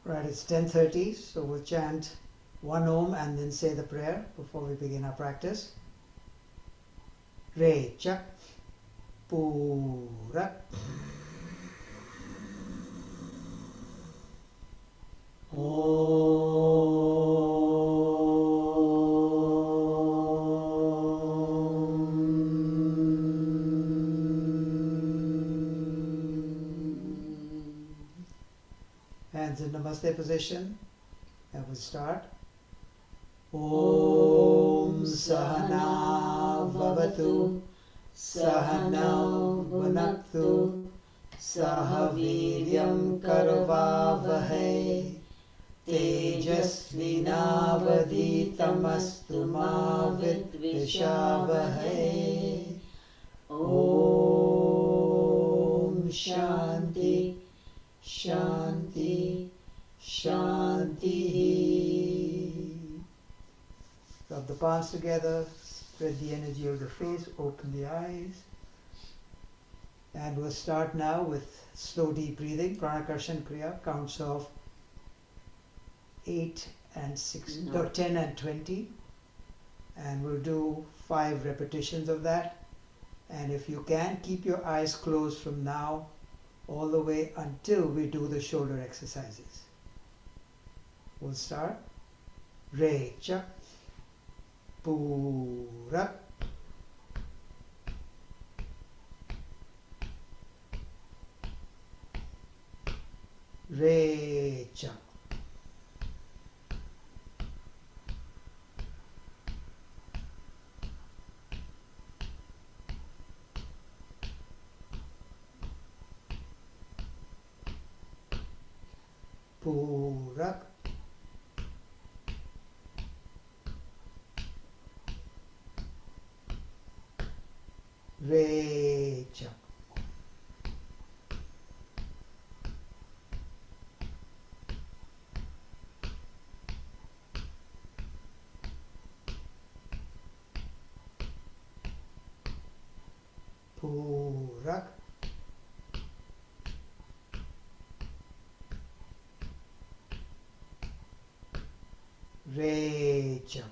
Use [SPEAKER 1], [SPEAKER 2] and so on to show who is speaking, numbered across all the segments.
[SPEAKER 1] Right, it's 10:30, so we'll chant one Om and then say the prayer before we begin our practice. Re Chak Pura Hands in Namaste position, and we'll start. Om Sahana Vavatu Sahanau Bhunaktu Sahaviryam Karavavahai Tejasvinavaditamastu ma vidvishavahai. Om Shanti Shanti Shanti. Rub the palms together, spread the energy of the face, open the eyes. And we'll start now with slow deep breathing, Pranakarshan Kriya, counts of 8 and 6, no, 10 and 20. And we'll do 5 repetitions of that. And if you can, keep your eyes closed from now all the way until we do the shoulder exercises. We'll start. Re Chak Pura Re Chak Pura Re Chak Pura Re Chak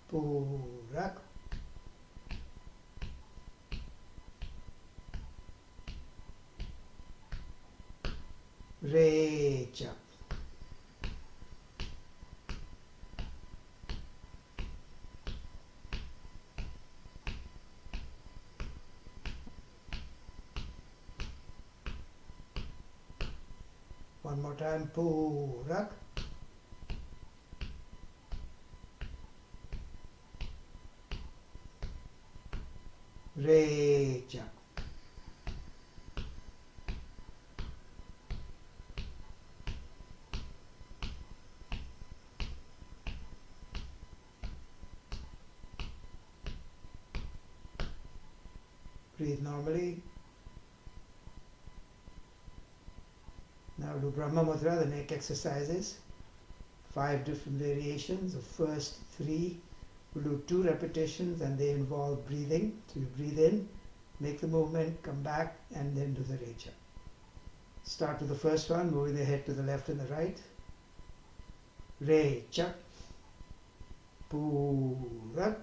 [SPEAKER 1] Pura Re Chak. One more time, Pura Re Chak. Breathe normally. Now do Brahma Mudra, the neck exercises. 5 different variations. The first 3, we'll do 2 repetitions and they involve breathing. So you breathe in, make the movement, come back, and then do the Re Chak. Start with the first one, moving the head to the left and the right. Re Chak Pura.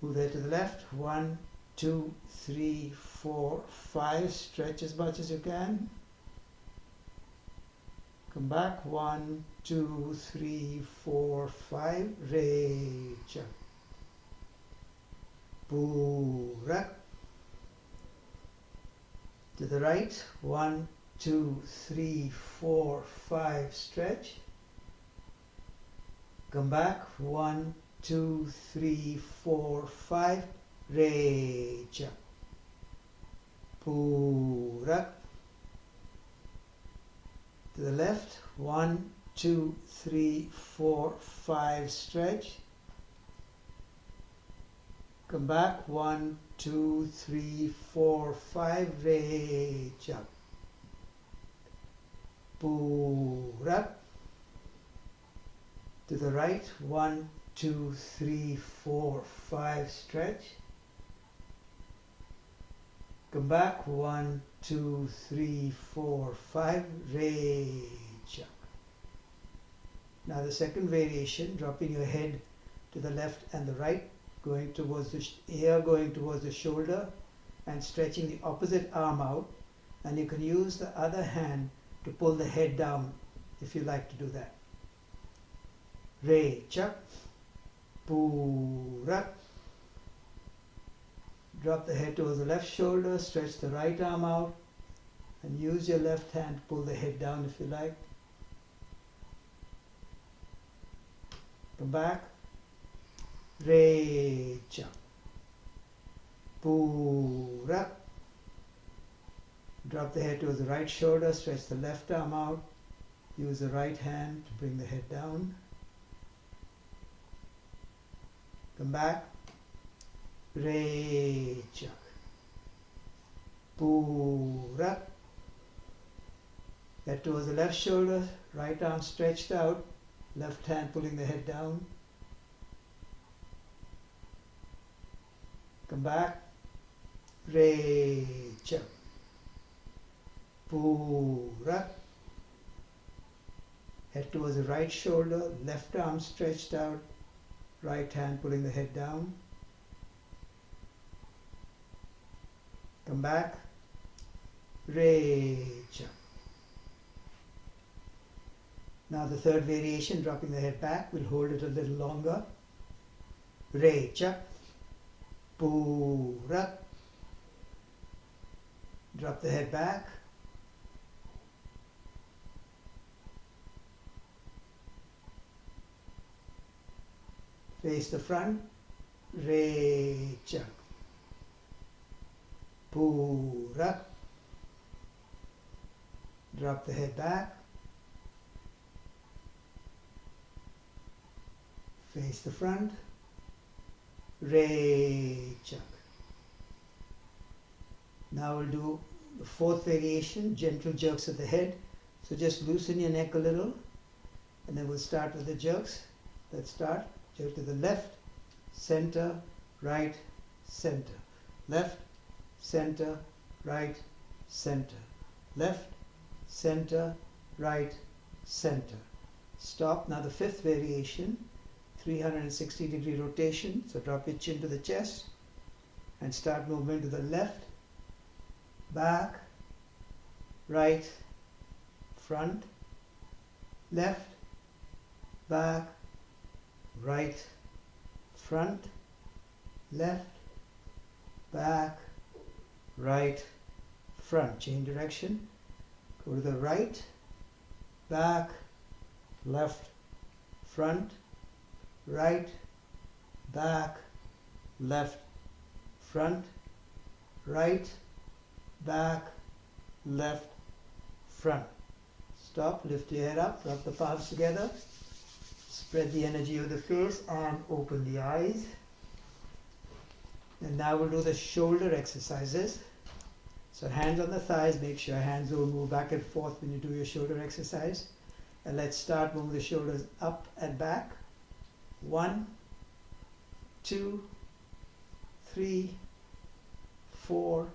[SPEAKER 1] Move there to the left. 1, 2, 3, 4, 5. Stretch as much as you can. Come back. 1, 2, 3, 4, 5. Re Chak Pura. To the right. 1, 2, 3, 4, 5. Stretch. Come back. 1, 2, 3, 4, 5. Re Chak Pura. To the left. 1, 2, 3, 4, 5. Stretch. Come back. 1, 2, 3, 4, 5. Re Chak Pura. To the right, 1, 2, 3, 4, 5, stretch. Come back, 1, 2, 3, 4, 5, raise up. Now the second variation, dropping your head to the left and the right, going towards the ear, going towards the shoulder, and stretching the opposite arm out. And you can use the other hand to pull the head down if you like to do that. Re, chak, pura. Drop the head towards the left shoulder, stretch the right arm out, and use your left hand to pull the head down if you like. Come back. Re, chak, pura. Drop the head towards the right shoulder, stretch the left arm out, use the right hand to bring the head down. Come back. Re, chak, pura. Head towards the left shoulder, right arm stretched out, left hand pulling the head down. Come back. Re, chak, pura. Head towards the right shoulder, left arm stretched out, right hand pulling the head down. Come back. Re, chak. Now the third variation, dropping the head back, we'll hold it a little longer. Re, chak, pura. Drop the head back. Face the front. Re, chak, pura. Drop the head back. Face the front. Re, chak. Now we'll do the fourth variation, gentle jerks of the head. So just loosen your neck a little, and then we'll start with the jerks. Let's start. Jerk to the left, center, right, center. Left, center, right, center. Left, center, right, center. Stop. Now the fifth variation, 360-degree rotation. So drop your chin to the chest and start movement to the left, back, right, front, left, back, right, front, left, back, right, front. Change direction. Go to the right, back, left, front, right, back, left, front, right, back, left, front. Stop, lift your head up, rub the palms together, spread the energy of the face and open the eyes. And now we'll do the shoulder exercises. So hands on the thighs, make sure hands don't move back and forth when you do your shoulder exercise. And let's start moving the shoulders up and back. 1, 2, 3, 4,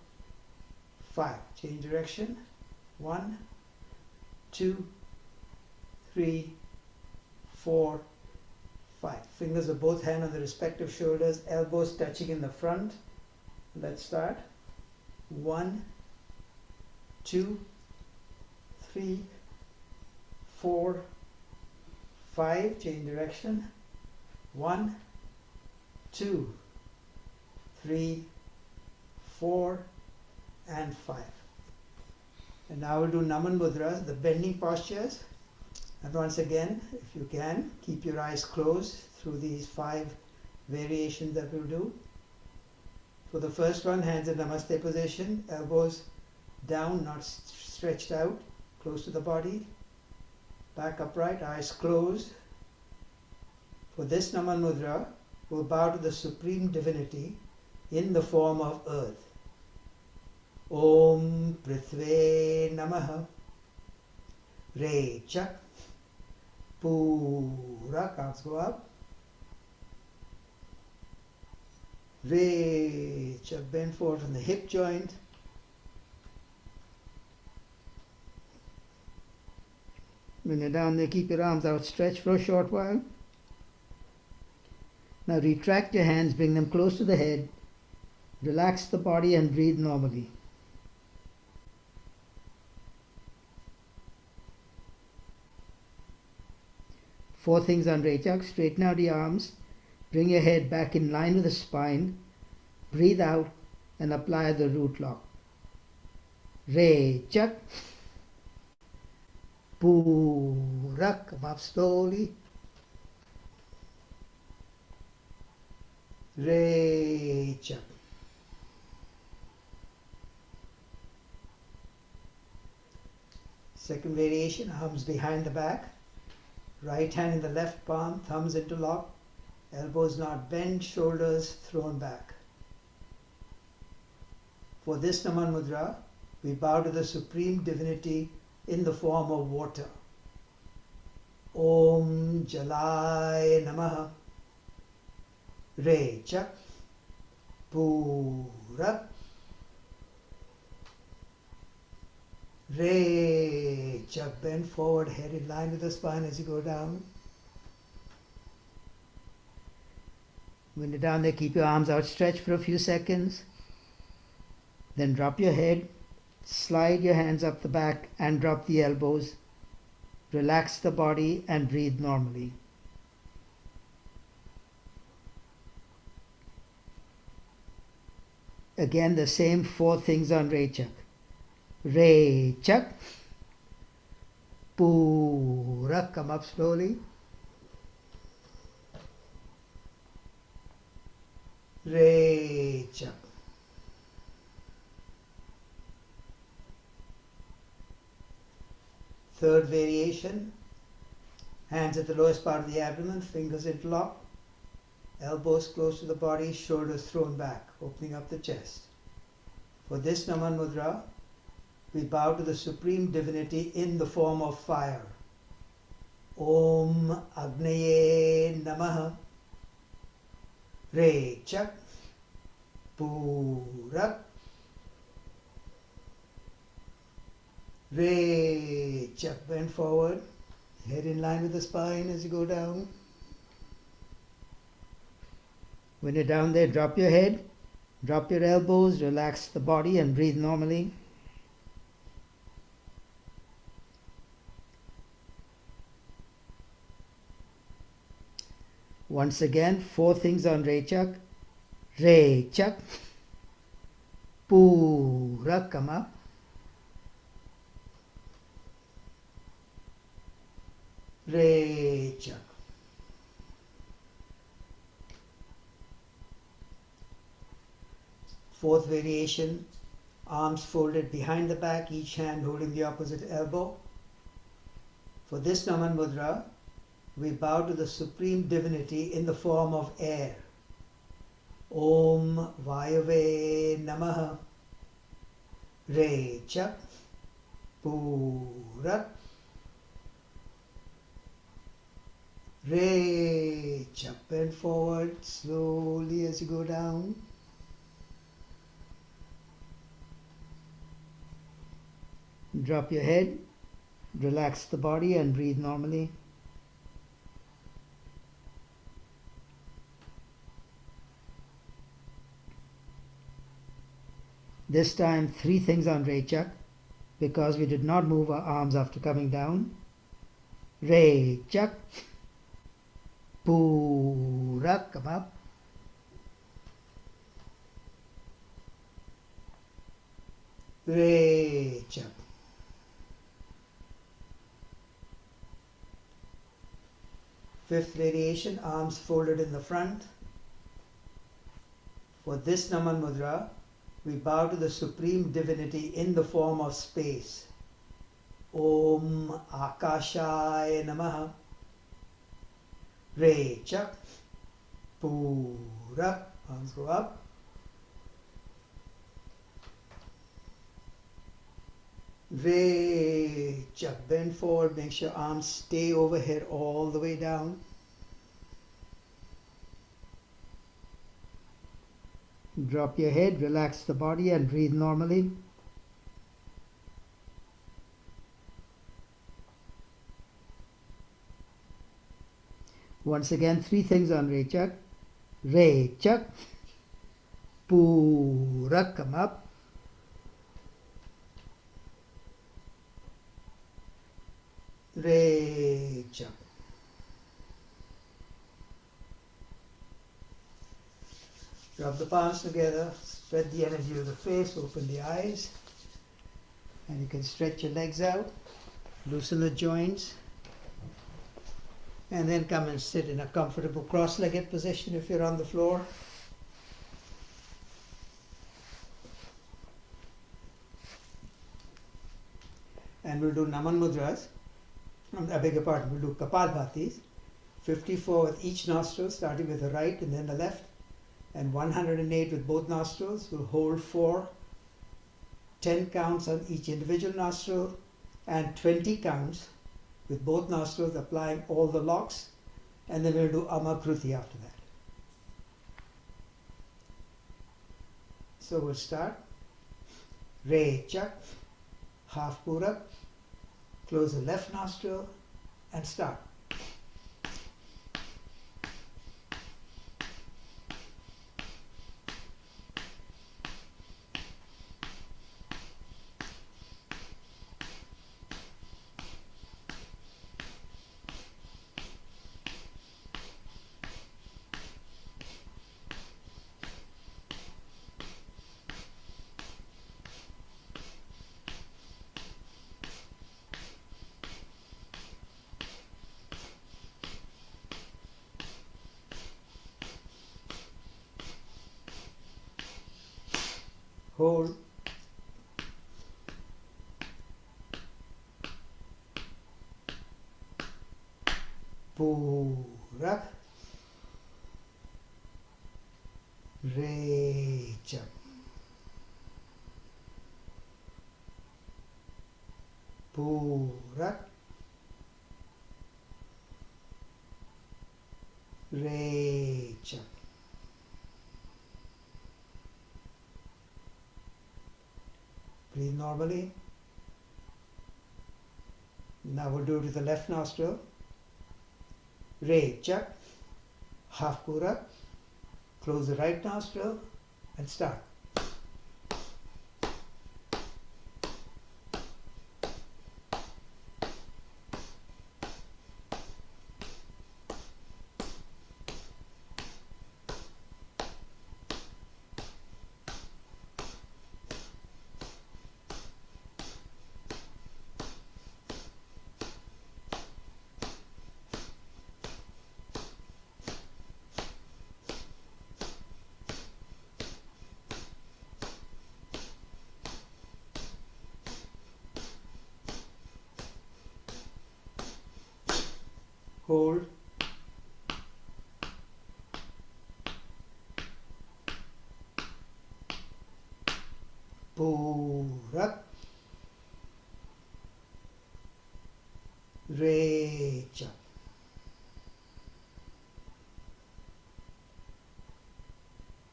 [SPEAKER 1] 5. Change direction. 1, 2, 3, 4, 5. Fingers of both hands on the respective shoulders, elbows touching in the front. Let's start. 1, 2, 3, 4, 5. Change direction. 1, 2, 3, 4, and 5. And now we'll do Naman Mudras, the bending postures. And once again, if you can, keep your eyes closed through these 5 variations that we'll do. For the first one, hands in Namaste position, elbows down, not stretched out, close to the body. Back upright, eyes closed. For this Naman Mudra, we'll bow to the Supreme Divinity in the form of earth. Om Prithve Namaha. Re Chak, Purak, arms go up. Reach, bend forward from the hip joint. When you're down there, keep your arms outstretched for a short while. Now retract your hands, bring them close to the head. Relax the body and breathe normally. Four things on Rechak. Straighten out the arms. Bring your head back in line with the spine. Breathe out and apply the root lock. Rechak. Purak. Come up slowly. Rechak. Second variation, arms behind the back. Right hand in the left palm, thumbs into lock. Elbows not bent, shoulders thrown back. For this Naman Mudra, we bow to the Supreme Divinity in the form of water. Om Jalai Namaha. Rechak. Purak. Rechak. Bend forward, head in line with the spine as you go down. When you're down there, keep your arms outstretched for a few seconds. Then drop your head, slide your hands up the back and drop the elbows. Relax the body and breathe normally. Again, the same four things on Rechak. Rechak. Purak. Come up slowly. Rechak. Third variation. Hands at the lowest part of the abdomen, fingers interlocked. Elbows close to the body, shoulders thrown back, opening up the chest. For this Naman Mudra, we bow to the Supreme Divinity in the form of fire. Om Agnaye Namaha. Rechak. Purak. Rechak. Bend forward, head in line with the spine as you go down. When you're down there, drop your head, drop your elbows, relax the body and breathe normally. Once again, four things on Rechak. Rechak. Purak. Come up. Rechak. Fourth variation, arms folded behind the back, each hand holding the opposite elbow. For this Naman Mudra, we bow to the Supreme Divinity in the form of air. Om Vayave Namaha. Rechak. Purak. Rechak. Bend forward slowly as you go down. Drop your head, relax the body and breathe normally. This time, three things on Rechak, because we did not move our arms after coming down. Rechak. Purak. Come up. Rechak. Fifth variation, arms folded in the front. For this Naman Mudra, we bow to the Supreme Divinity in the form of space. Om Akashaya Namaha. Rechak. Purak. Arms go up. Rechak. chak. Bend forward, make sure arms stay overhead all the way down. Drop your head, relax the body and breathe normally. Once again, 3 things on Rechak. Rechak, Purak, come up. Rechak. Rub the palms together, spread the energy of the face, open the eyes, and you can stretch your legs out, loosen the joints, and then come and sit in a comfortable cross-legged position if you're on the floor. And we'll do Naman Mudras. I beg your pardon, we'll do Kapalbhatis, 54 with each nostril, starting with the right and then the left, and 108 with both nostrils. We'll hold 4, 10 counts on each individual nostril, and 20 counts with both nostrils, applying all the locks, and then we'll do Amakruti after that. So we'll start. Rechak, half Purak, close the left nostril, and start. Hold. Purak. Rechak. Purak. Rechak. Breathe normally. Now we'll do it with the left nostril. Rechak, half Purak, close the right nostril and start. Hold. Purak. Rechak.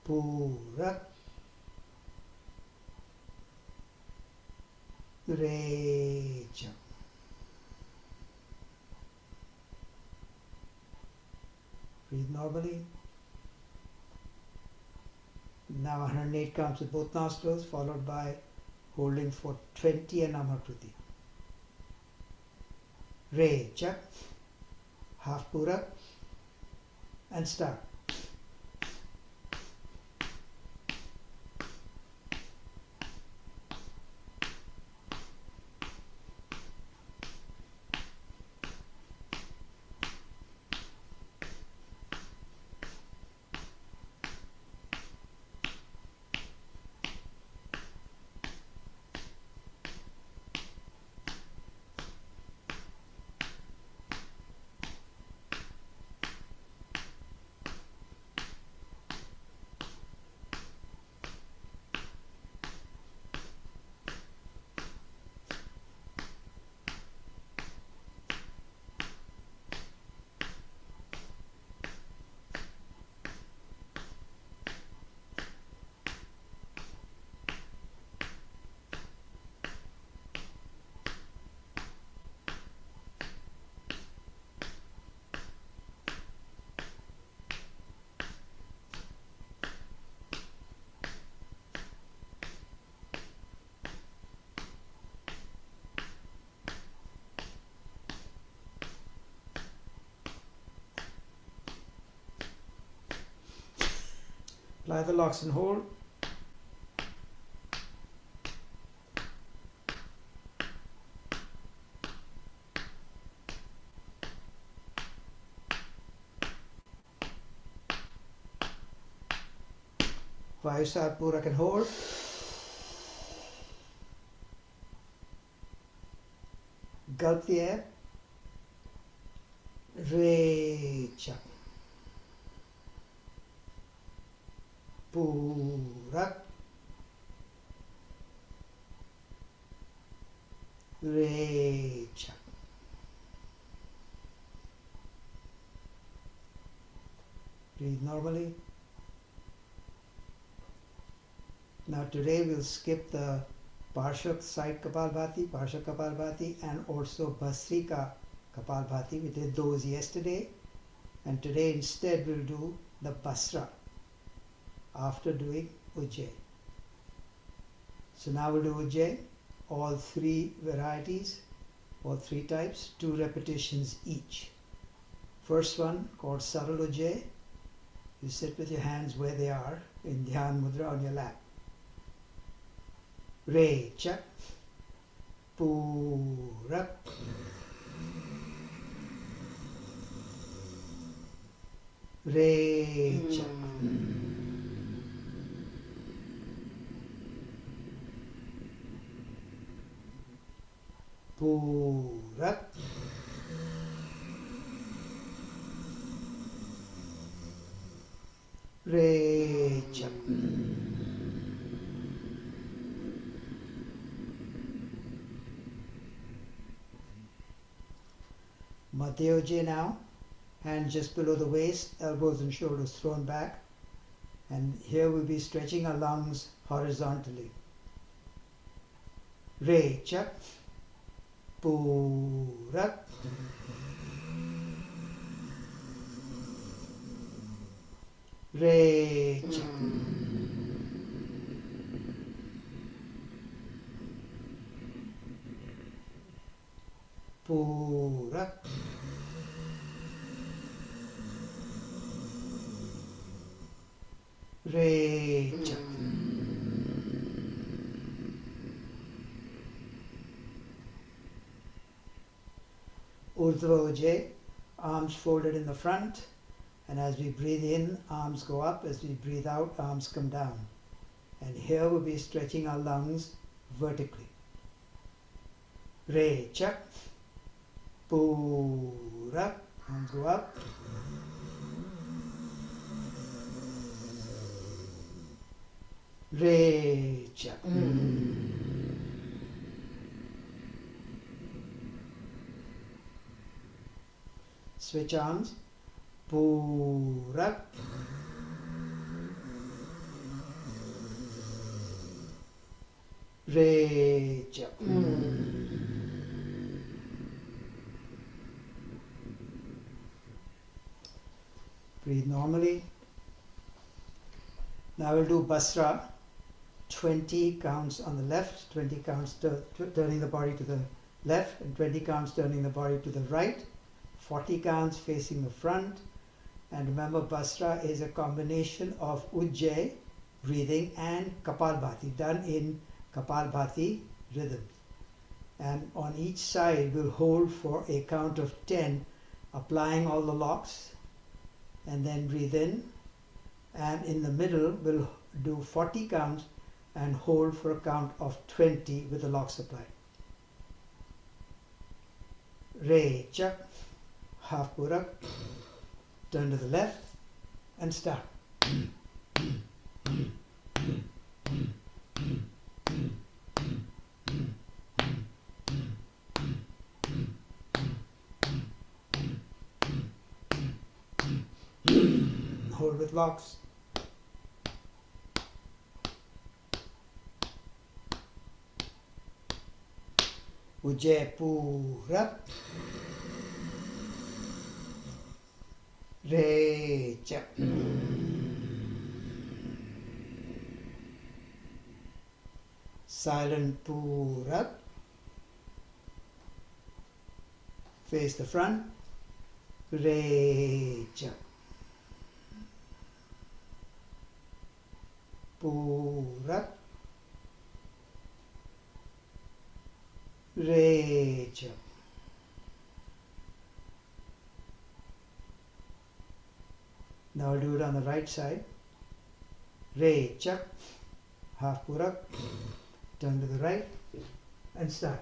[SPEAKER 1] Purak. Rechak. Breathe normally. Now 108 counts with both nostrils, followed by holding for 20 and Amakruti. Rechak, half Purak, and start. Apply the locks and hold. Vayusar Purak and hold. Gulp the air. Recha. Purak. Recha. Breathe normally. Now today we'll skip the Parshak side Kapalbhati, Parshak Kapalbhati, and also Bhasrika Kapalbhati. We did those yesterday, and today instead we'll do the Basra after doing Ujjayi. So now we'll do Ujjayi, all three varieties, all three types, 2 repetitions each. First one called Saral Ujjayi. You sit with your hands where they are in Dhyan Mudra on your lap. Recha, Purak, Recha, Purak, Recha. Madhya Ujjayi now, hands just below the waist, elbows and shoulders thrown back, and here we'll be stretching our lungs horizontally. Recha, Purak, Recha, Purak, Recha. Urdhva Ujjayi, arms folded in the front, and as we breathe in, arms go up. As we breathe out, arms come down. And here we'll be stretching our lungs vertically. Recha, Purak, arms go up. Recha. Switch arms. Purak. Recha. Breathe normally. Now we'll do Basra. 20 counts on the left, 20 counts turning the body to the left, and 20 counts turning the body to the right, 40 counts facing the front. And remember, Basra is a combination of Ujjayi breathing and Kapalbhati, done in Kapalbhati rhythm. And on each side we'll hold for a count of 10, applying all the locks, and then breathe in. And in the middle we'll do 40 counts and hold for a count of 20 with the locks applied. Recha, half Purak, turn to the left and start. Hold with locks. Ujjayi Purak, Recha. Silent Purak. Face the front. Recha. Purak, Recha. Now I'll do it on the right side. Recha, half Purak, turn to the right and start.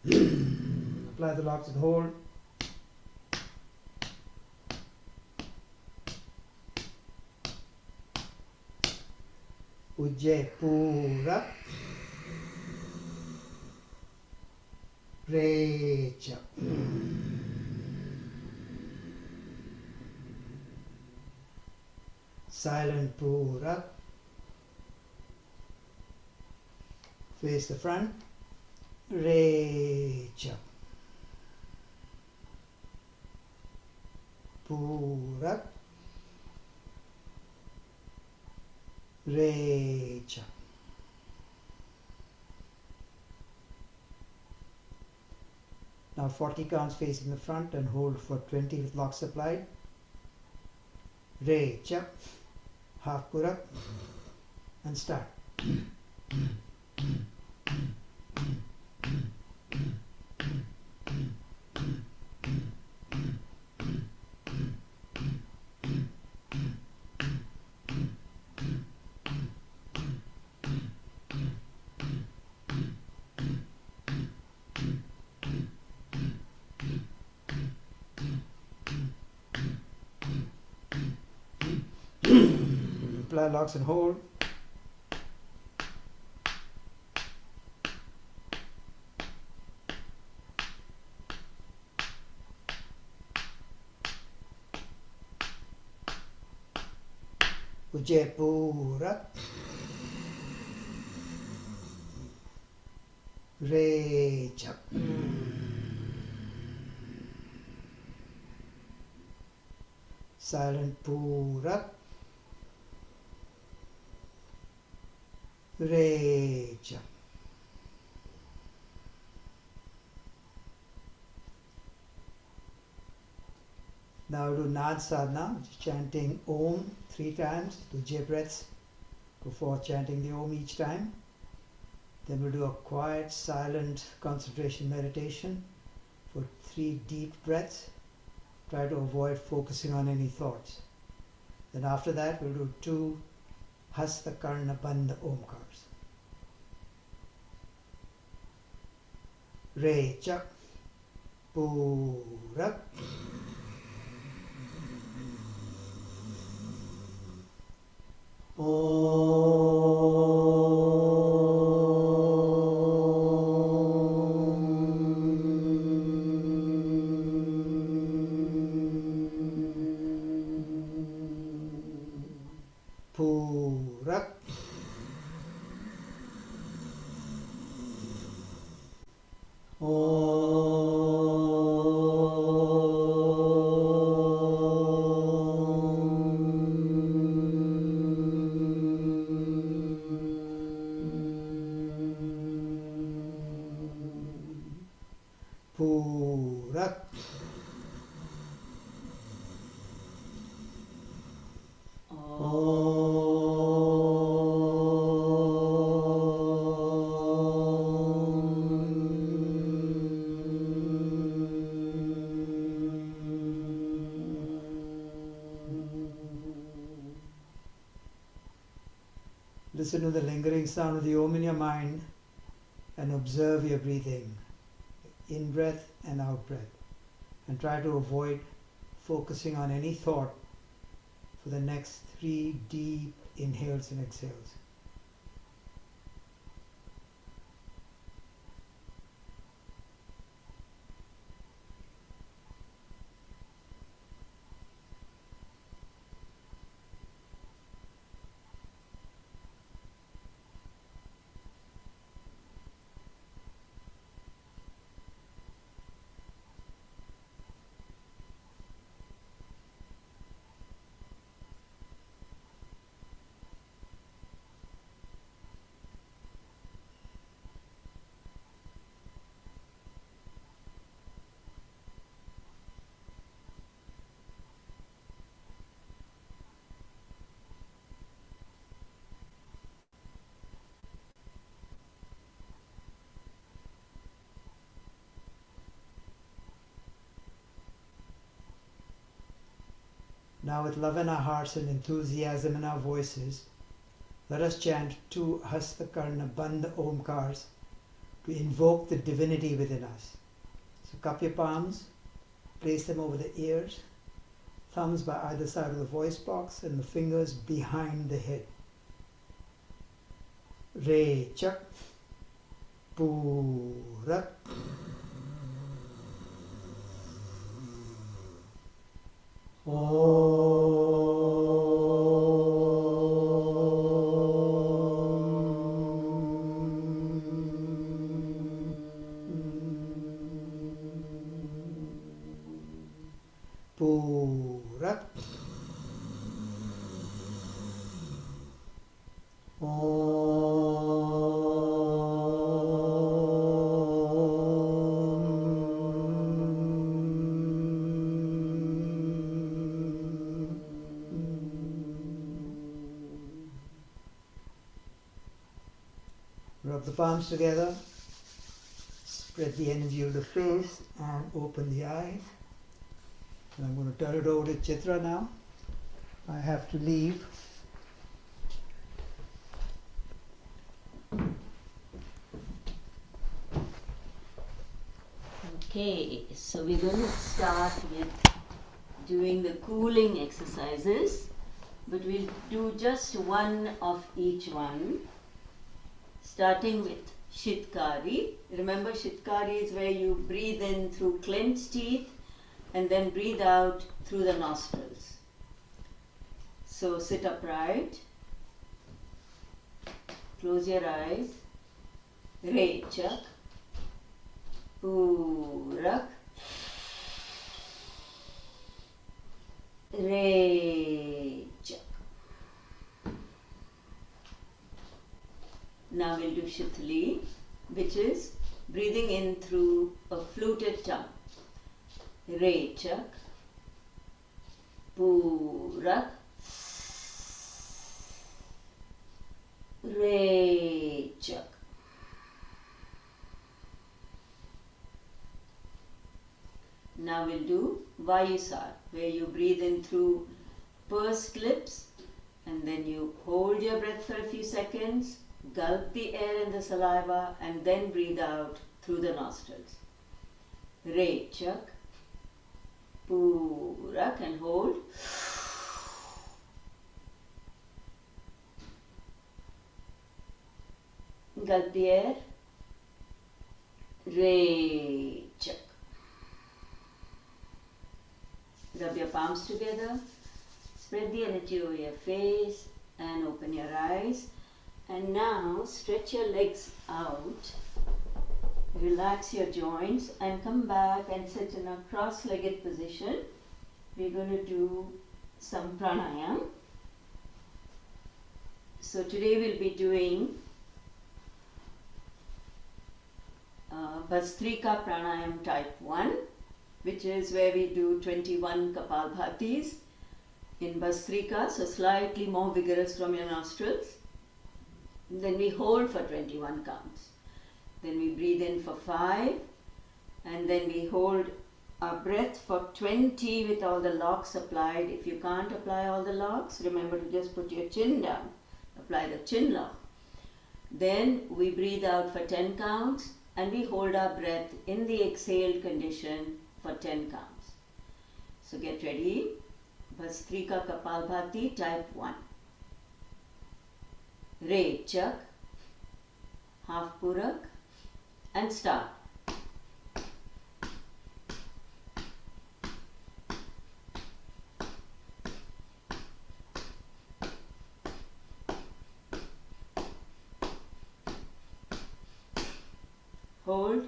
[SPEAKER 1] Apply the locks and hold. Ujjayi Purak, Recha. Silent Purak. Face the front. Recha. Purak. Recha. Now 40 counts facing the front and hold for 20 with locks applied. Recha, half Purak, and start. Apply locks and hold. Ujjayi Purak, Recha. Silent Purak, Recha. Now do Nad Sadhana, which is chanting Om 3 times, do J breaths before chanting the Om each time. Then we'll do a quiet, silent concentration meditation for 3 deep breaths. Try to avoid focusing on any thoughts. Then after that we'll do 2 Hasta Karna Bandha Omkars. Recha, Purak, Purak, Purak. Listen to the lingering sound of the Om in your mind and observe your breathing, in breath and out breath, and try to avoid focusing on any thought for the next 3 deep inhales and exhales. Now with love in our hearts and enthusiasm in our voices, let us chant 2 Hastakarna Bandha Omkars to invoke the divinity within us. So cup your palms, place them over the ears, thumbs by either side of the voice box and the fingers behind the head. Re Chak Purak Purak Rub the palms together, spread the energy of the face and open the eyes. And I'm going to turn it over to Chitra now. I have to leave.
[SPEAKER 2] Okay, so we're going to start with doing the cooling exercises, but we'll do just one of each one, starting with Shitkari. Remember, Shitkari is where you breathe in through clenched teeth and then breathe out through the nostrils. So sit upright, close your eyes, Rechak, Purak, Rechak. Now we'll do Shithali, which is breathing in through a fluted tongue. Rechak, Purak, Rechak. Now we'll do Vayusar, where you breathe in through pursed lips and then you hold your breath for a few seconds, gulp the air and the saliva and then breathe out through the nostrils. Rechak, Purak, and hold. Gulp the air. Rechak. Rub your palms together. Spread the energy over your face and open your eyes. And now stretch your legs out. Relax your joints and come back and sit in a cross-legged position. We're going to do some pranayam. So today we'll be doing Bhastrika Pranayam type 1, which is where we do 21 Kapalbhatis in Bhastrika, so slightly more vigorous from your nostrils. Then we hold for 21 counts. Then we breathe in for 5 and then we hold our breath for 20 with all the locks applied. If you can't apply all the locks, remember to just put your chin down. Apply the chin lock. Then we breathe out for 10 counts and we hold our breath in the exhaled condition for 10 counts. So get ready. Bhastrika Kapalbhati type 1. Rechak, half Purak, and start. Hold.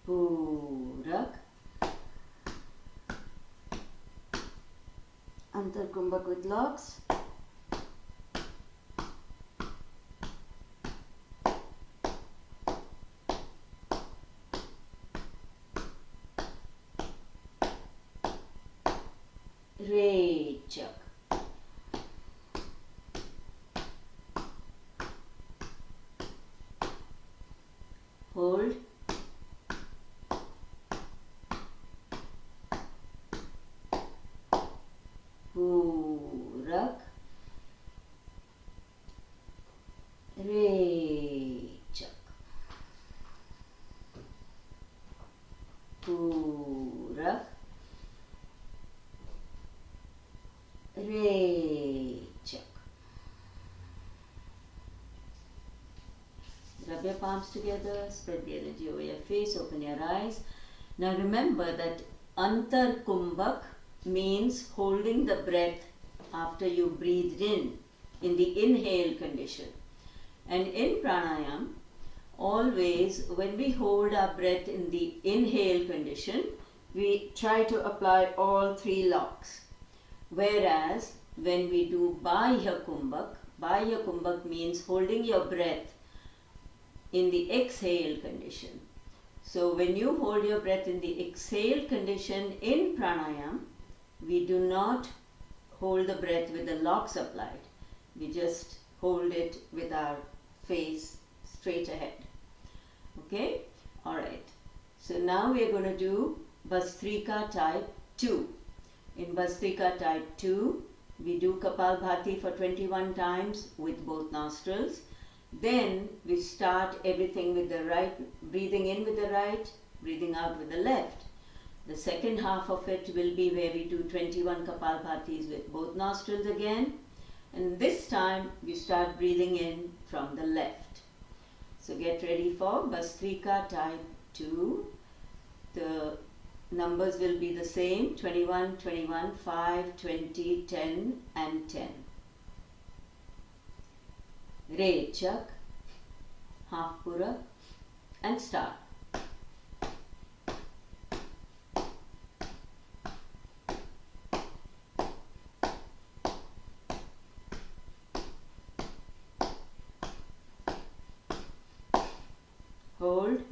[SPEAKER 2] Purak. Antar Kumbhak with locks. Rechak. Purak, Rechak. Rub your palms together, spread the energy over your face, open your eyes. Now remember that Antar Kumbhak means holding the breath after you breathed in the inhale condition. And in pranayam, always when we hold our breath in the inhale condition, we try to apply all 3 locks. Whereas when we do Bahya Kumbhak means holding your breath in the exhale condition. So when you hold your breath in the exhale condition in pranayam, we do not hold the breath with the locks applied. We just hold it with our face straight ahead. Okay? Alright. So now we are going to do Bhastrika type 2. In Bhastrika type 2, we do Kapalbhati for 21 times with both nostrils. Then we start everything with the right, breathing in with the right, breathing out with the left. The second half of it will be where we do 21 Kapalbhatis with both nostrils again. And this time we start breathing in from the left. So get ready for Bhastrika type 2. The numbers will be the same, 21, 21, 5, 20, 10 and 10. Rechak, half Purak and start. Hold.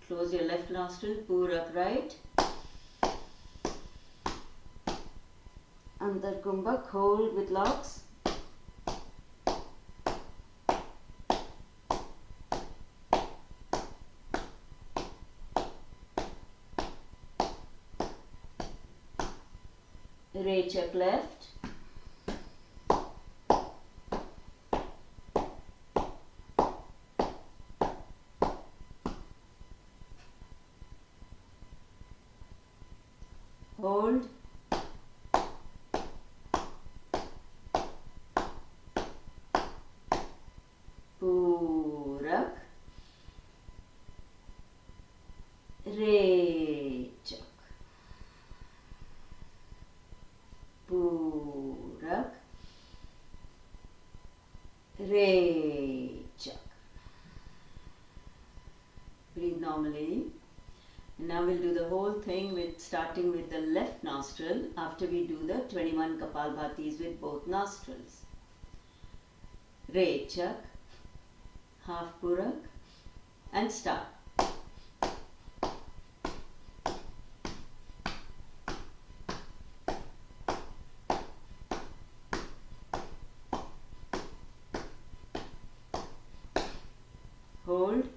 [SPEAKER 2] Close your left nostril, Purak right. Antar Kumbhak, hold with locks. Rechak left. Hold. Purak. Rechak. Purak. Rechak. Breathe normally. And now we'll do the whole thing with starting with the left nostril after we do the 21 Kapalbhatis with both nostrils. Rechak, half Purak and start. Hold.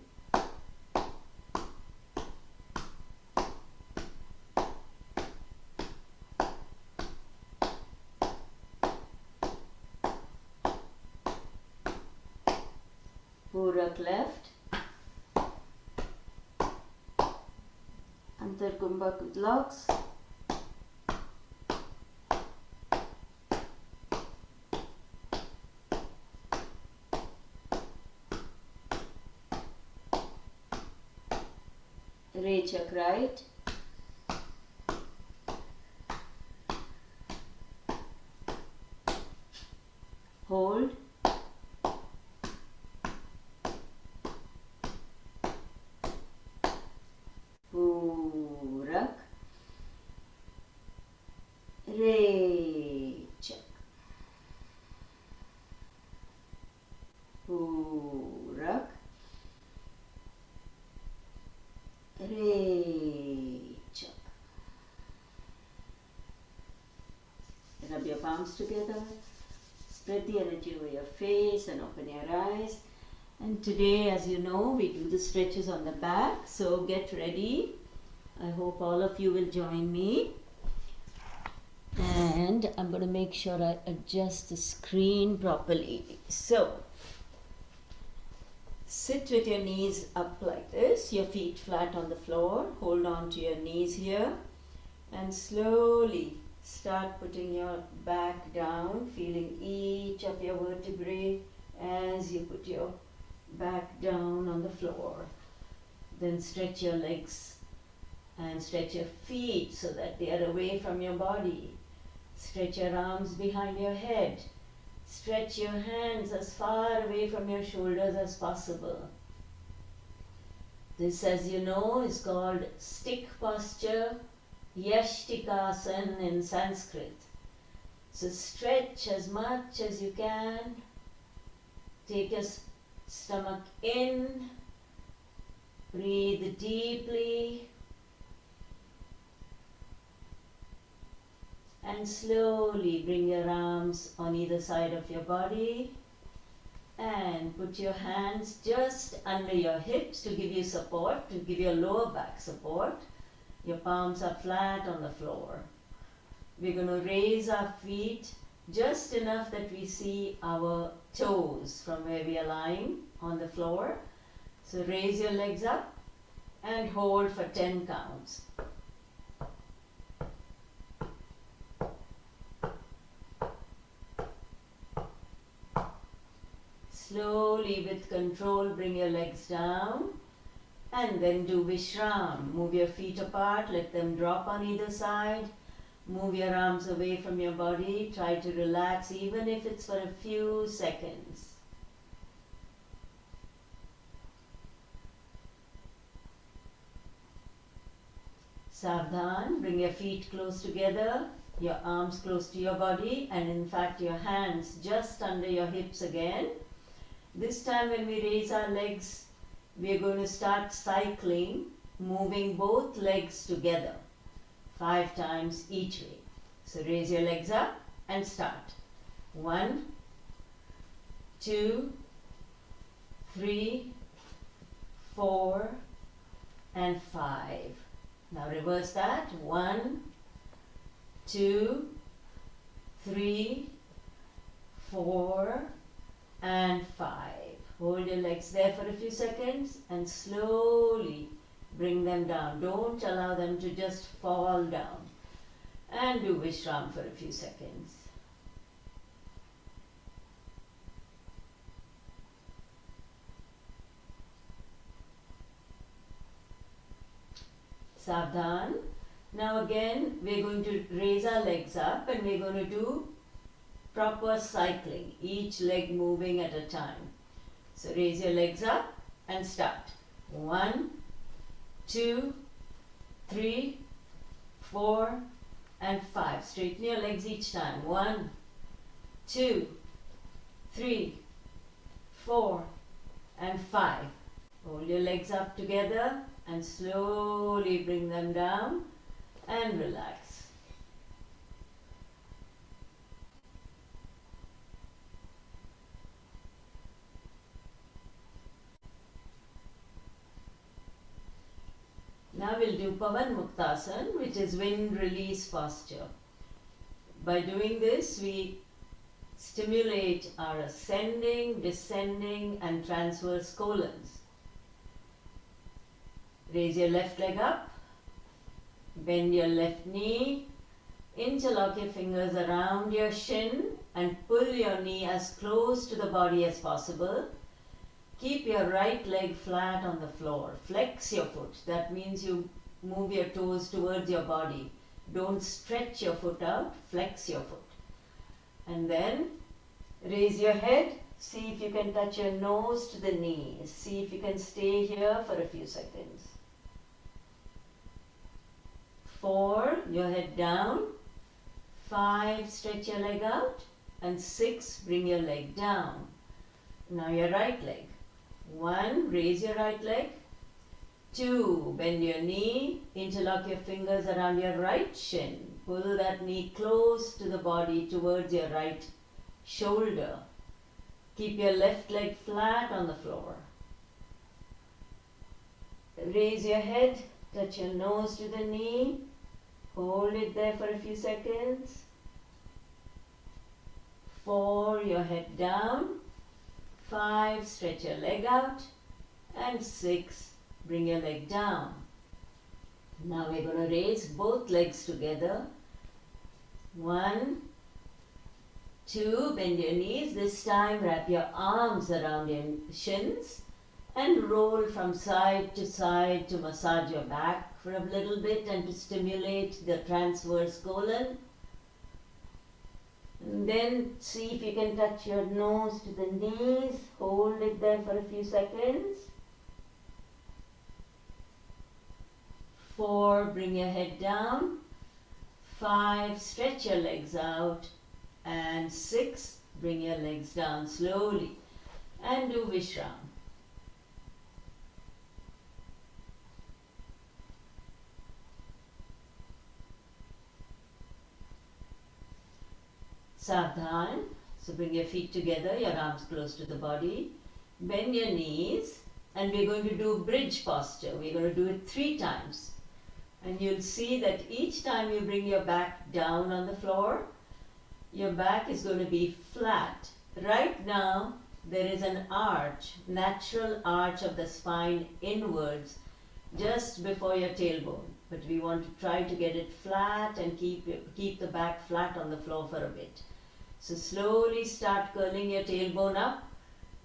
[SPEAKER 2] Purak left. Antar Kumbhak with locks. Rechak right. Hold. Purak. Rechak. Purak. Rechak. Rub your palms together. Spread the energy over your face and open your eyes. And today, as you know, we do the stretches on the back. So get ready I hope all of you will join me. And I'm going to make sure I adjust the screen properly. So, sit with your knees up like this, your feet flat on the floor. Hold on to your knees here. And slowly start putting your back down, feeling each of your vertebrae as you put your back down on the floor. Then stretch your legs and stretch your feet so that they are away from your body. Stretch your arms behind your head. Stretch your hands as far away from your shoulders as possible. This, as you know, is called stick posture, Yashtikasana in Sanskrit. So stretch as much as you can. Take your stomach in. Breathe deeply. And slowly bring your arms on either side of your body. And put your hands just under your hips to give you support, to give your lower back support. Your palms are flat on the floor. We're going to raise our feet just enough that we see our toes from where we are lying on the floor. So raise your legs up and hold for 10 counts. Slowly, with control, bring your legs down. And then do Vishram. Move your feet apart, let them drop on either side. Move your arms away from your body. Try to relax, even if it's for a few seconds. Savdhan, bring your feet close together, your arms close to your body, and in fact your hands just under your hips again. This time when we raise our legs, we are going to start cycling, moving both legs together 5 times each way. So raise your legs up and start. 1, 2, 3, 4, and 5. Now reverse that. 1, 2, 3, 4, and 5. Hold your legs there for a few seconds and slowly bring them down. Don't allow them to just fall down. And do Vishram for a few seconds. Savdhan. Now again, we're going to raise our legs up and we're going to do proper cycling, each leg moving at a time. So raise your legs up and start. 1, 2, 3, 4, and 5. Straighten your legs each time. 1, 2, 3, 4, and 5. Hold your legs up together and slowly bring them down and relax. Now we'll do Pavan Muktasana, which is wind release posture. By doing this, we stimulate our ascending, descending, and transverse colons. Raise your left leg up, bend your left knee, interlock your fingers around your shin, and pull your knee as close to the body as possible. Keep your right leg flat on the floor. Flex your foot. That means you move your toes towards your body. Don't stretch your foot out. Flex your foot. And then raise your head. See if you can touch your nose to the knees. See if you can stay here for a few seconds. 4, your head down. 5, stretch your leg out. And 6, bring your leg down. Now your right leg. 1, raise your right leg. 2, bend your knee, interlock your fingers around your right shin. Pull that knee close to the body towards your right shoulder. Keep your left leg flat on the floor. Raise your head, Touch your nose to the knee. Hold it there for a few seconds. 4, your head down. 5, stretch your leg out. And 6, bring your leg down. Now we're going to raise both legs together. 1, 2, bend your knees. This time wrap your arms around your shins and roll from side to massage your back for a little bit and to stimulate the transverse colon. And then see if you can touch your nose to the knees. Hold it there for a few seconds. 4, bring your head down. 5, stretch your legs out. And 6, bring your legs down slowly. And do Vishram. Savdhan. So bring your feet together, your arms close to the body. Bend your knees. And we're going to do bridge posture. We're going to do it 3 times. And you'll see that each time you bring your back down on the floor, your back is going to be flat. Right now, there is an arch, natural arch of the spine inwards, just before your tailbone. But we want to try to get it flat and keep the back flat on the floor for a bit. So slowly start curling your tailbone up.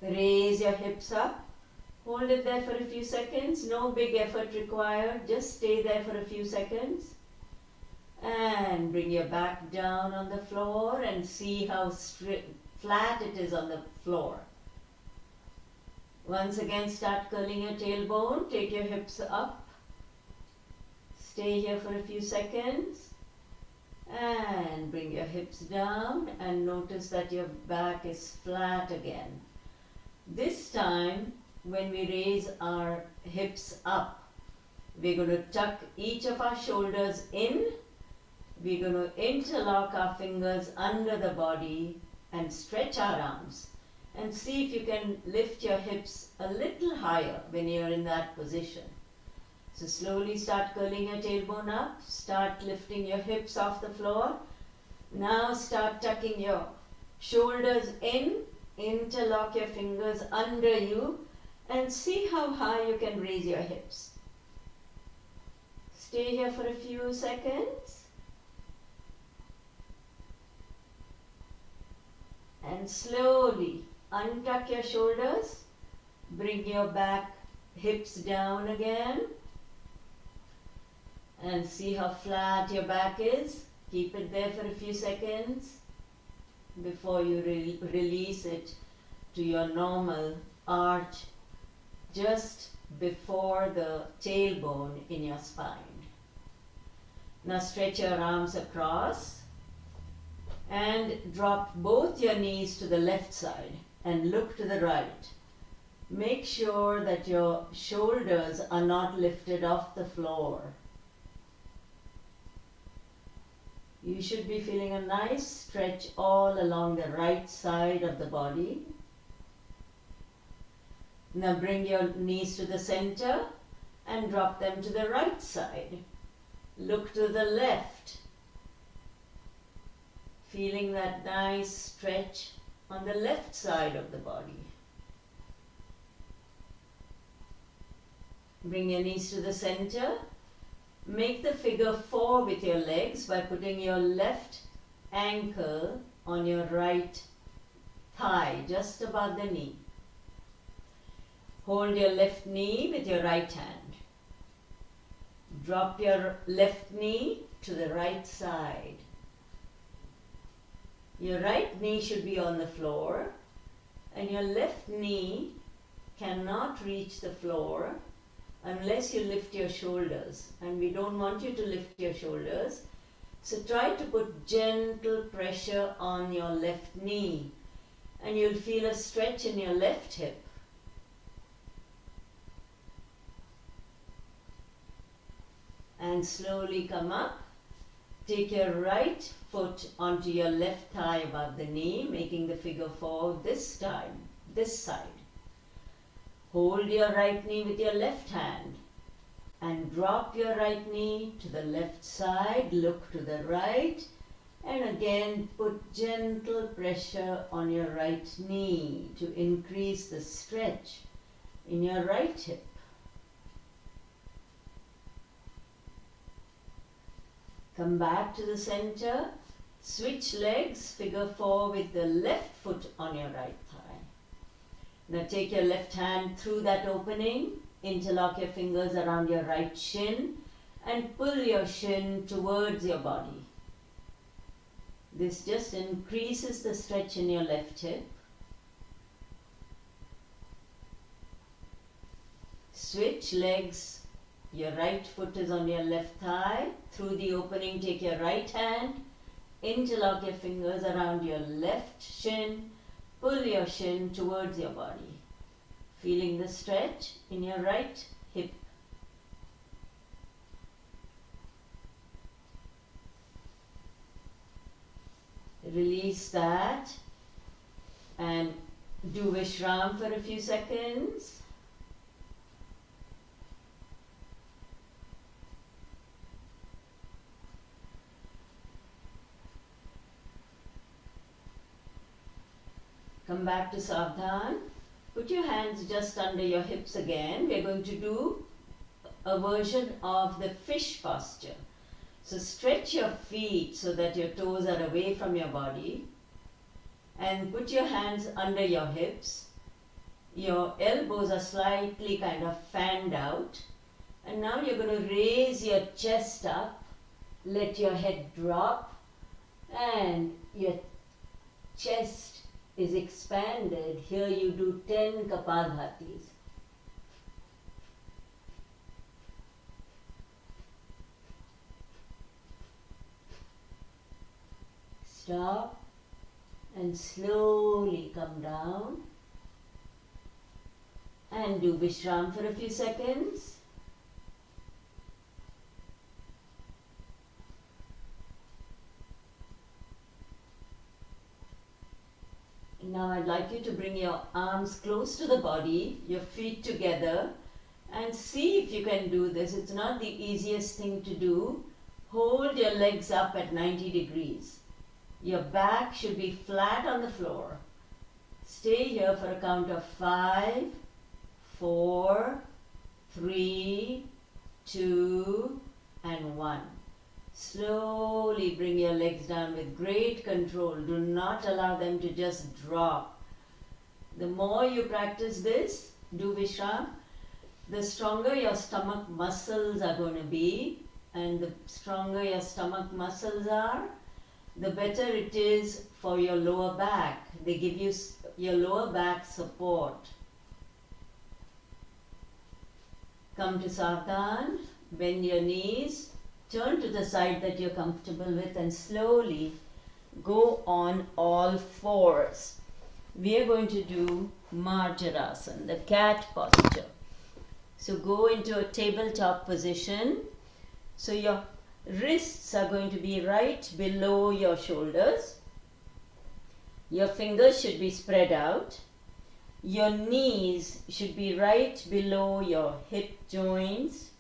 [SPEAKER 2] Raise your hips up. Hold it there for a few seconds. No big effort required. Just stay there for a few seconds. And bring your back down on the floor and see how flat it is on the floor. Once again, start curling your tailbone. Take your hips up. Stay here for a few seconds. And bring your hips down and notice that your back is flat again. This time, when we raise our hips up, we're going to tuck each of our shoulders in. We're going to interlock our fingers under the body and stretch our arms. And see if you can lift your hips a little higher when you're in that position. So slowly start curling your tailbone up. Start lifting your hips off the floor. Now start tucking your shoulders in. Interlock your fingers under you. And see how high you can raise your hips. Stay here for a few seconds. And slowly untuck your shoulders. Bring your back hips down again. And see how flat your back is. Keep it there for a few seconds before you release it to your normal arch just before the tailbone in your spine. Now stretch your arms across and drop both your knees to the left side and look to the right. Make sure that your shoulders are not lifted off the floor. You should be feeling a nice stretch all along the right side of the body. Now bring your knees to the center and drop them to the right side. Look to the left. Feeling that nice stretch on the left side of the body. Bring your knees to the center. Make the figure 4 with your legs by putting your left ankle on your right thigh, just above the knee. Hold your left knee with your right hand. Drop your left knee to the right side. Your right knee should be on the floor and your left knee cannot reach the floor unless you lift your shoulders, and we don't want you to lift your shoulders. So try to put gentle pressure on your left knee and you'll feel a stretch in your left hip. And slowly come up. Take your right foot onto your left thigh above the knee, making the figure 4 this time, this side. Hold your right knee with your left hand. and drop your right knee to the left side, look to the right, and again put gentle pressure on your right knee to increase the stretch in your right hip. Come back to the center, switch legs, figure 4 with the left foot on your right thigh. Now take your left hand through that opening, interlock your fingers around your right shin and pull your shin towards your body. This just increases the stretch in your left hip. Switch legs, your right foot is on your left thigh. Through the opening, take your right hand, interlock your fingers around your left shin, pull your shin towards your body. Feeling the stretch in your right hip. Release that and do Vishram for a few seconds. Come back to Savdhan. Put your hands just under your hips again. We are going to do a version of the fish posture. So stretch your feet so that your toes are away from your body and put your hands under your hips. Your elbows are slightly kind of fanned out, and now you're going to raise your chest up, let your head drop and your chest is expanded. Here you do 10 Kapalbhatis. Stop and slowly come down and do Vishram for a few seconds. Now I'd like you to bring your arms close to the body, your feet together, and see if you can do this. It's not the easiest thing to do. Hold your legs up at 90 degrees. Your back should be flat on the floor. Stay here for a count of 5, 4, 3, 2, and 1. Slowly bring your legs down with great control. Do not allow them to just drop. The more you practice this, do Vishram, the stronger your stomach muscles are going to be, and the stronger your stomach muscles are, the better it is for your lower back. They give you your lower back support. Come to Savdhan, bend your knees, turn to the side that you're comfortable with and slowly go on all fours. We are going to do Marjarasana, the cat posture. So go into a tabletop position. So your wrists are going to be right below your shoulders. Your fingers should be spread out. Your knees should be right below your hip joints.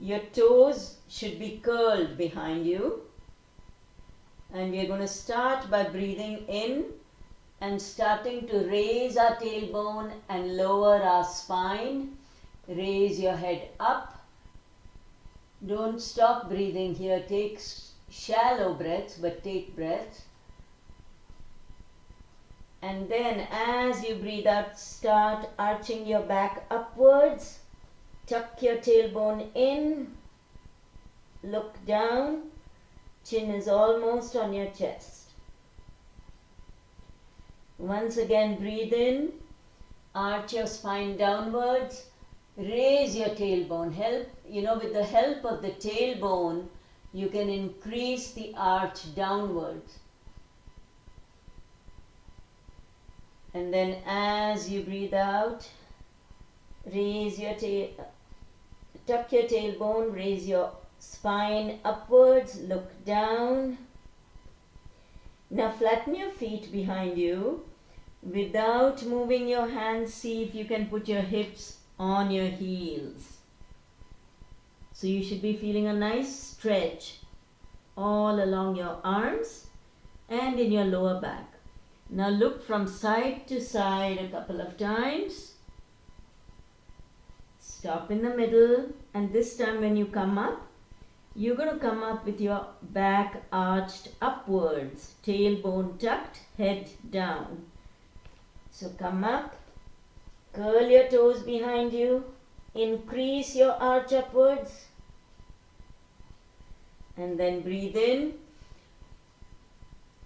[SPEAKER 2] Your toes should be curled behind you. And we are going to start by breathing in and starting to raise our tailbone and lower our spine. Raise your head up. Don't stop breathing here. Take shallow breaths, but take breaths. And then as you breathe out, start arching your back upwards. Tuck your tailbone in. Look down. Chin is almost on your chest. Once again, breathe in. Arch your spine downwards. Raise your tailbone. With the help of the tailbone, you can increase the arch downwards. And then as you breathe out, raise your tuck your tailbone, raise your spine upwards, look down. Now flatten your feet behind you. Without moving your hands, see if you can put your hips on your heels. So you should be feeling a nice stretch all along your arms and in your lower back. Now look from side to side a couple of times. Stop in the middle, and this time when you come up, you're going to come up with your back arched upwards, tailbone tucked, head down. So come up, curl your toes behind you, increase your arch upwards, and then breathe in.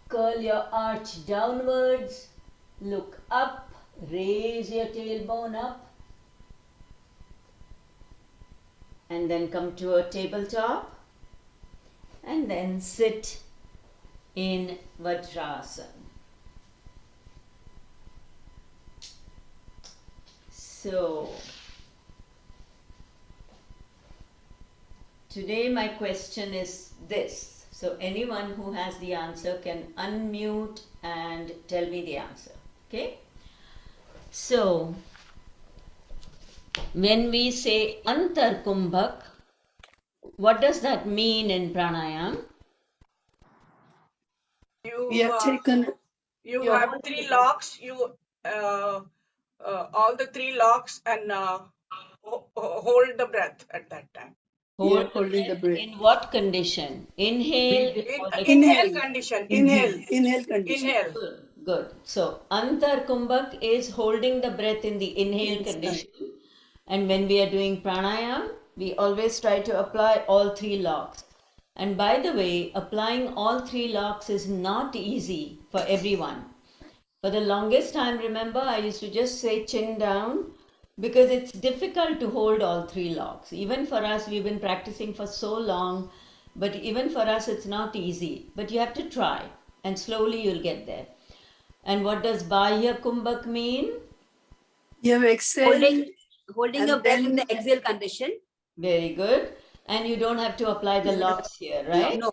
[SPEAKER 2] Curl your arch downwards, look up, raise your tailbone up, and then come to a tabletop, and then sit in Vajrasana. So, today my question is this. So anyone who has the answer can unmute and tell me the answer. Okay? So, when we say Antar Kumbhak, what does that mean in pranayam?
[SPEAKER 3] You have three locks. All the three locks and hold the breath at that time.
[SPEAKER 2] Hold the breath. In what condition? Inhale.
[SPEAKER 3] Inhale condition. Inhale.
[SPEAKER 2] Good. Good. So Antar Kumbhak is holding the breath in the inhale condition. And when we are doing pranayam, we always try to apply all three locks. And by the way, applying all three locks is not easy for everyone. For the longest time, remember, I used to just say chin down because it's difficult to hold all three locks. Even for us, we've been practicing for so long, but even for us, it's not easy. But you have to try, and slowly you'll get there. And what does Bahya Kumbhak mean?
[SPEAKER 4] You have exhaled, holding your breath in the exhale condition.
[SPEAKER 2] Very good. And you don't have to apply the locks here, right?
[SPEAKER 4] No.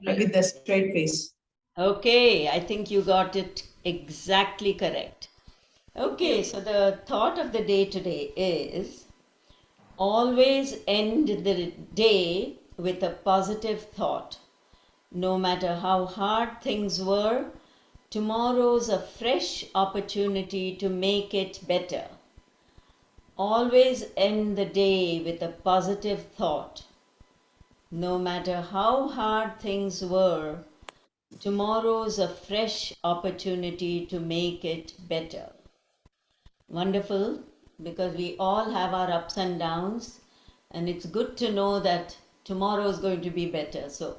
[SPEAKER 5] With the straight face.
[SPEAKER 2] Okay, I think you got it exactly correct. Okay, so the thought of the day today is always end the day with a positive thought. No matter how hard things were, tomorrow's a fresh opportunity to make it better. Always end the day with a positive thought. No matter how hard things were, tomorrow's a fresh opportunity to make it better. Wonderful, because we all have our ups and downs, and it's good to know that tomorrow is going to be better. So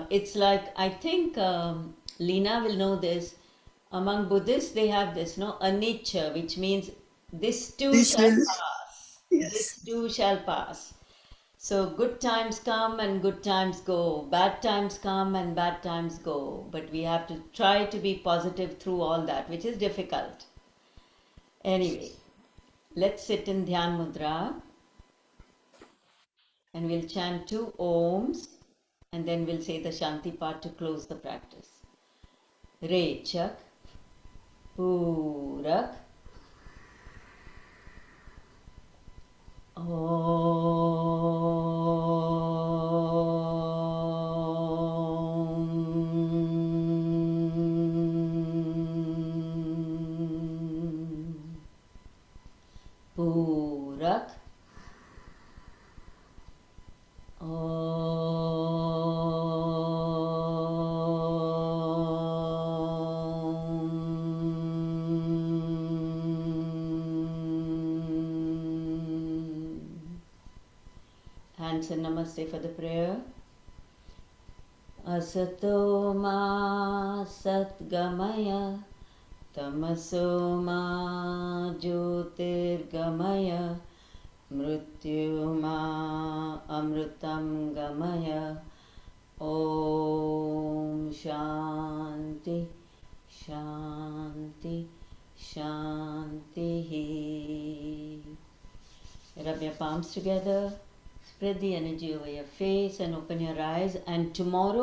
[SPEAKER 2] it's like, I think Lena will know this. Among Buddhists, they have this, no, anicca, which means this too shall pass.
[SPEAKER 1] Yes.
[SPEAKER 2] This too shall pass. So good times come and good times go. Bad times come and bad times go. But we have to try to be positive through all that, which is difficult. Anyway, let's sit in Dhyan Mudra. And we'll chant 2 Oms. And then we'll say the Shanti part to close the practice. Rechak, Purak, Purak, Hands and namaste for the prayer. Asato ma satgamaya, tamaso ma jyotirgamaya, mrityu ma amritam gamaya. Om Shanti, Shanti, Shanti. Rub your palms together. Spread the energy over your face and open your eyes. And tomorrow